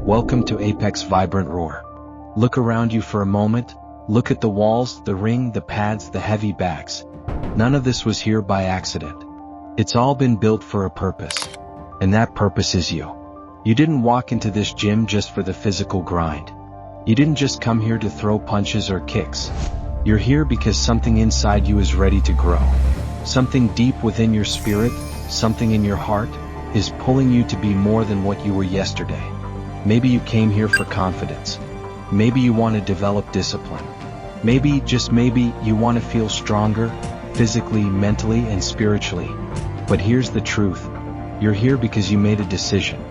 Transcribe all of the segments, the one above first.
Welcome to Apex Vibrant Roar. Look around you for a moment. Look at the walls, the ring, the pads, the heavy bags. None of this was here by accident. It's all been built for a purpose. And that purpose is you. You didn't walk into this gym just for the physical grind. You didn't just come here to throw punches or kicks. You're here because something inside you is ready to grow. Something deep within your spirit, something in your heart, is pulling you to be more than what you were yesterday. Maybe you came here for confidence. Maybe you want to develop discipline. Maybe, just maybe, you want to feel stronger, physically, mentally, and spiritually. But here's the truth. You're here because you made a decision.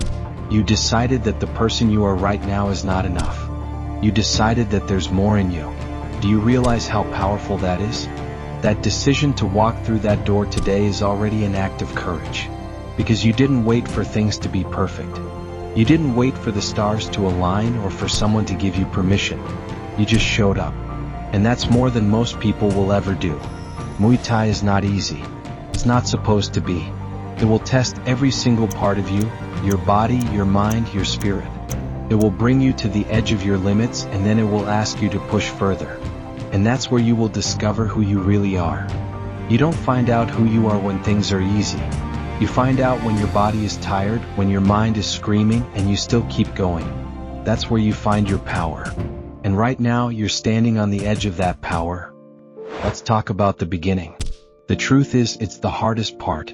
You decided that the person you are right now is not enough. You decided that there's more in you. Do you realize how powerful that is? That decision to walk through that door today is already an act of courage. Because you didn't wait for things to be perfect. You didn't wait for the stars to align or for someone to give you permission. You just showed up. And that's more than most people will ever do. Muay Thai is not easy. It's not supposed to be. It will test every single part of you, your body, your mind, your spirit. It will bring you to the edge of your limits, and then it will ask you to push further. And that's where you will discover who you really are. You don't find out who you are when things are easy. You find out when your body is tired, when your mind is screaming, and you still keep going. That's where you find your power. And right now, you're standing on the edge of that power. Let's talk about the beginning. The truth is, it's the hardest part.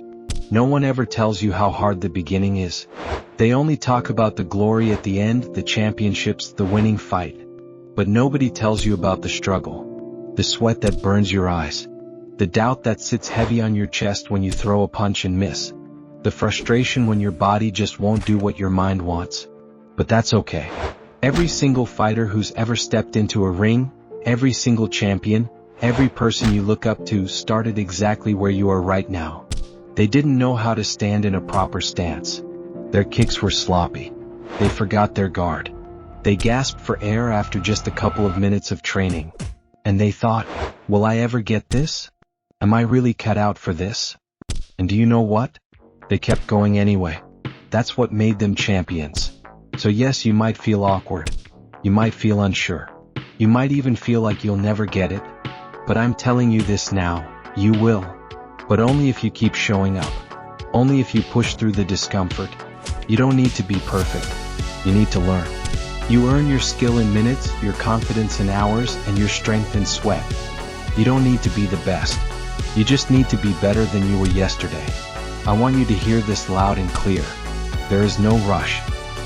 No one ever tells you how hard the beginning is. They only talk about the glory at the end, the championships, the winning fight. But nobody tells you about the struggle. The sweat that burns your eyes. The doubt that sits heavy on your chest when you throw a punch and miss. The frustration when your body just won't do what your mind wants. But that's okay. Every single fighter who's ever stepped into a ring, every single champion, every person you look up to started exactly where you are right now. They didn't know how to stand in a proper stance. Their kicks were sloppy. They forgot their guard. They gasped for air after just a couple of minutes of training. And they thought, will I ever get this? Am I really cut out for this? And do you know what? They kept going anyway. That's what made them champions. So yes, you might feel awkward. You might feel unsure. You might even feel like you'll never get it. But I'm telling you this now, you will. But only if you keep showing up. Only if you push through the discomfort. You don't need to be perfect. You need to learn. You earn your skill in minutes, your confidence in hours, and your strength in sweat. You don't need to be the best. You just need to be better than you were yesterday. I want you to hear this loud and clear. There is no rush.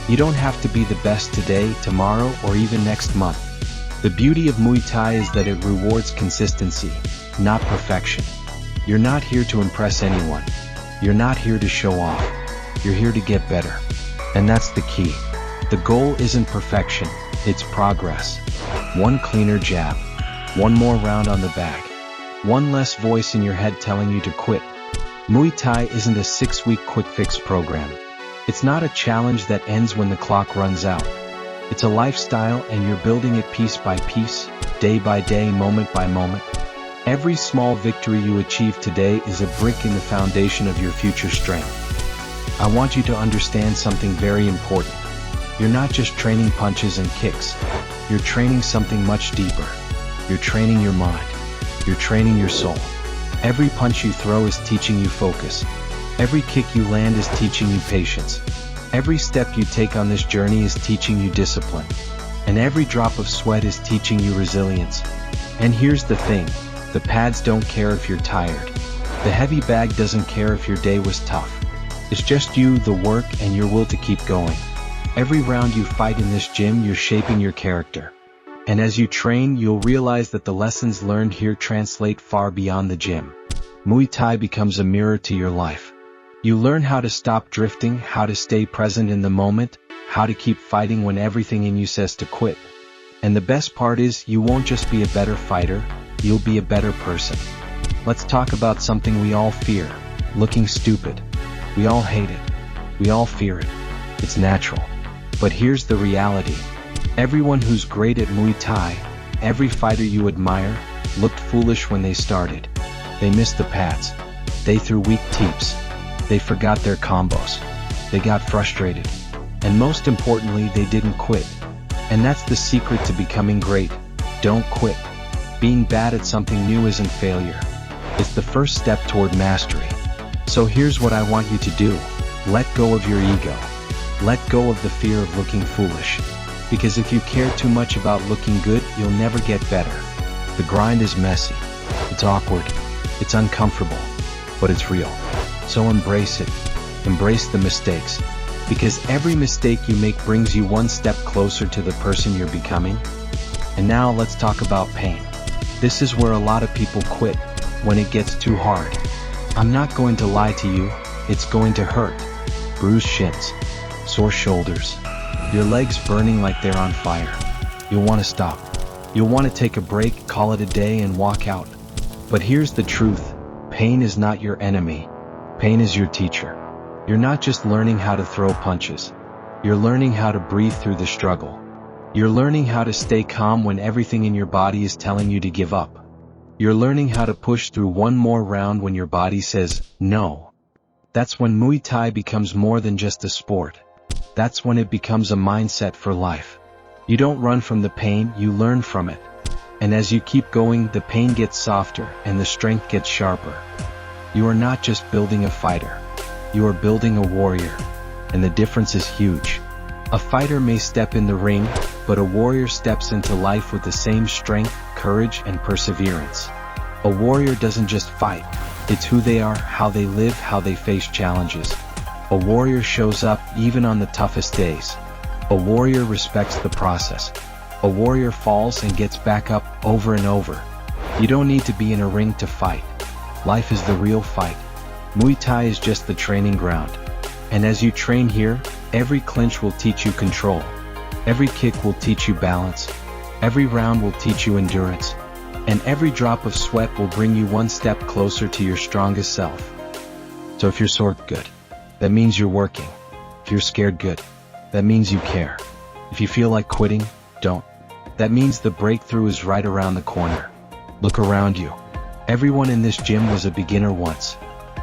You don't have to be the best today, tomorrow, or even next month. The beauty of Muay Thai is that it rewards consistency, not perfection. You're not here to impress anyone. You're not here to show off. You're here to get better. And that's the key. The goal isn't perfection, it's progress. One cleaner jab. One more round on the bag. One less voice in your head telling you to quit. Muay Thai isn't a 6-week quick fix program. It's not a challenge that ends when the clock runs out. It's a lifestyle, and you're building it piece by piece, day by day, moment by moment. Every small victory you achieve today is a brick in the foundation of your future strength. I want you to understand something very important. You're not just training punches and kicks. You're training something much deeper. You're training your mind. You're training your soul. Every punch you throw is teaching you focus. Every kick you land is teaching you patience. Every step you take on this journey is teaching you discipline. And every drop of sweat is teaching you resilience. And here's the thing, the pads don't care if you're tired. The heavy bag doesn't care if your day was tough. It's just you, the work, and your will to keep going. Every round you fight in this gym, you're shaping your character. And as you train, you'll realize that the lessons learned here translate far beyond the gym. Muay Thai becomes a mirror to your life. You learn how to stop drifting, how to stay present in the moment, how to keep fighting when everything in you says to quit. And the best part is, you won't just be a better fighter, you'll be a better person. Let's talk about something we all fear, looking stupid. We all hate it. We all fear it. It's natural. But here's the reality. Everyone who's great at Muay Thai, every fighter you admire, looked foolish when they started. They missed the pads. They threw weak teeps. They forgot their combos. They got frustrated. And most importantly, they didn't quit. And that's the secret to becoming great. Don't quit. Being bad at something new isn't failure. It's the first step toward mastery. So here's what I want you to do. Let go of your ego. Let go of the fear of looking foolish. Because if you care too much about looking good, you'll never get better. The grind is messy. It's awkward. It's uncomfortable. But it's real. So embrace it. Embrace the mistakes. Because every mistake you make brings you one step closer to the person you're becoming. And now let's talk about pain. This is where a lot of people quit, when it gets too hard. I'm not going to lie to you, it's going to hurt. Bruised shins, sore shoulders, your legs burning like they're on fire. You'll want to stop. You'll want to take a break, call it a day, and walk out. But here's the truth, pain is not your enemy. Pain is your teacher. You're not just learning how to throw punches. You're learning how to breathe through the struggle. You're learning how to stay calm when everything in your body is telling you to give up. You're learning how to push through one more round when your body says, no. That's when Muay Thai becomes more than just a sport. That's when it becomes a mindset for life. You don't run from the pain, you learn from it. And as you keep going, the pain gets softer and the strength gets sharper. You are not just building a fighter. You are building a warrior. And the difference is huge. A fighter may step in the ring, but a warrior steps into life with the same strength, courage, and perseverance. A warrior doesn't just fight. It's who they are, how they live, how they face challenges. A warrior shows up even on the toughest days. A warrior respects the process. A warrior falls and gets back up over and over. You don't need to be in a ring to fight. Life is the real fight. Muay Thai is just the training ground. And as you train here, every clinch will teach you control. Every kick will teach you balance. Every round will teach you endurance. And every drop of sweat will bring you one step closer to your strongest self. So if you're sore, good. That means you're working. If you're scared, good. That means you care. If you feel like quitting, don't. That means the breakthrough is right around the corner. Look around you. Everyone in this gym was a beginner once.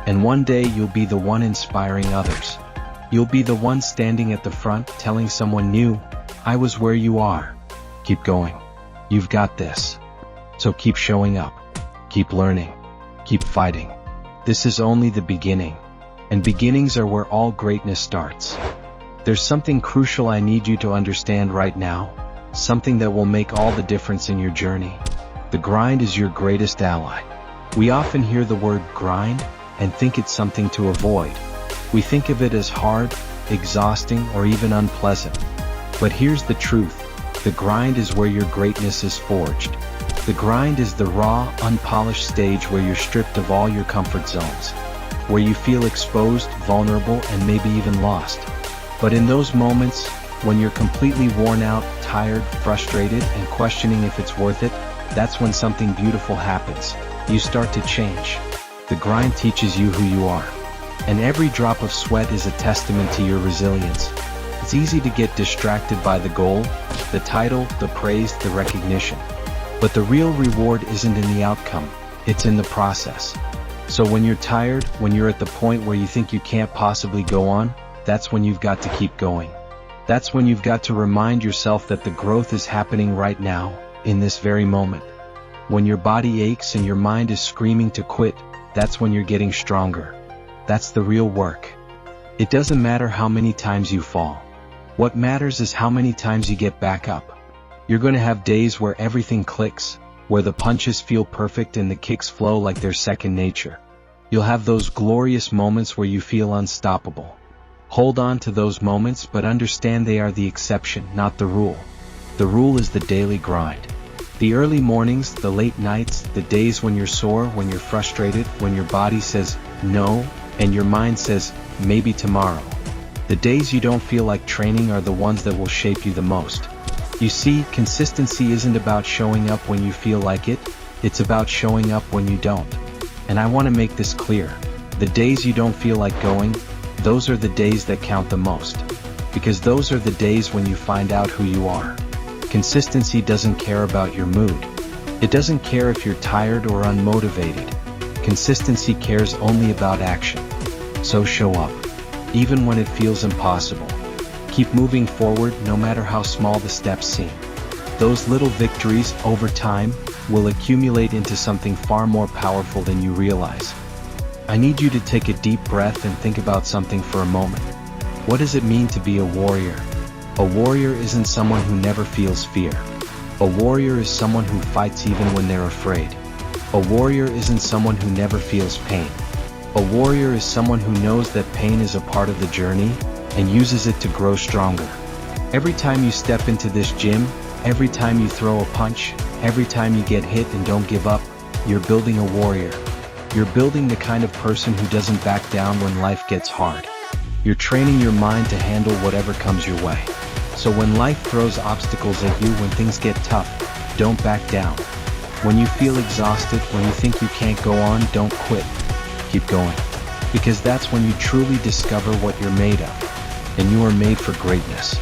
And one day you'll be the one inspiring others. You'll be the one standing at the front telling someone new, I was where you are. Keep going. You've got this. So keep showing up. Keep learning. Keep fighting. This is only the beginning. And beginnings are where all greatness starts. There's something crucial I need you to understand right now. Something that will make all the difference in your journey. The grind is your greatest ally. We often hear the word grind and think it's something to avoid. We think of it as hard, exhausting, or even unpleasant. But here's the truth. The grind is where your greatness is forged. The grind is the raw, unpolished stage where you're stripped of all your comfort zones. Where you feel exposed, vulnerable, and maybe even lost. But in those moments, when you're completely worn out, tired, frustrated, and questioning if it's worth it, that's when something beautiful happens. You start to change. The grind teaches you who you are. And every drop of sweat is a testament to your resilience. It's easy to get distracted by the goal, the title, the praise, the recognition. But the real reward isn't in the outcome, it's in the process. So when you're tired, when you're at the point where you think you can't possibly go on, that's when you've got to keep going. That's when you've got to remind yourself that the growth is happening right now, in this very moment. When your body aches and your mind is screaming to quit, that's when you're getting stronger. That's the real work. It doesn't matter how many times you fall. What matters is how many times you get back up. You're going to have days where everything clicks, where the punches feel perfect and the kicks flow like they're second nature. You'll have those glorious moments where you feel unstoppable. Hold on to those moments, but understand they are the exception, not the rule. The rule is the daily grind. The early mornings, the late nights, the days when you're sore, when you're frustrated, when your body says no, and your mind says maybe tomorrow. The days you don't feel like training are the ones that will shape you the most. You see, consistency isn't about showing up when you feel like it, it's about showing up when you don't. And I want to make this clear. The days you don't feel like going, those are the days that count the most. Because those are the days when you find out who you are. Consistency doesn't care about your mood. It doesn't care if you're tired or unmotivated. Consistency cares only about action. So show up. Even when it feels impossible. Keep Keep moving forward no matter how small the steps seem. Those little victories, over time, will accumulate into something far more powerful than you realize. I need you to take a deep breath and think about something for a moment. What does it mean to be a warrior? A warrior isn't someone who never feels fear. A warrior is someone who fights even when they're afraid. A warrior isn't someone who never feels pain. A warrior is someone who knows that pain is a part of the journey and uses it to grow stronger. Every time you step into this gym, every time you throw a punch, every time you get hit and don't give up, you're building a warrior. You're building the kind of person who doesn't back down when life gets hard. You're training your mind to handle whatever comes your way. So when life throws obstacles at you, when things get tough, don't back down. When you feel exhausted, when you think you can't go on, don't quit. Keep going. Because that's when you truly discover what you're made of. And you are made for greatness.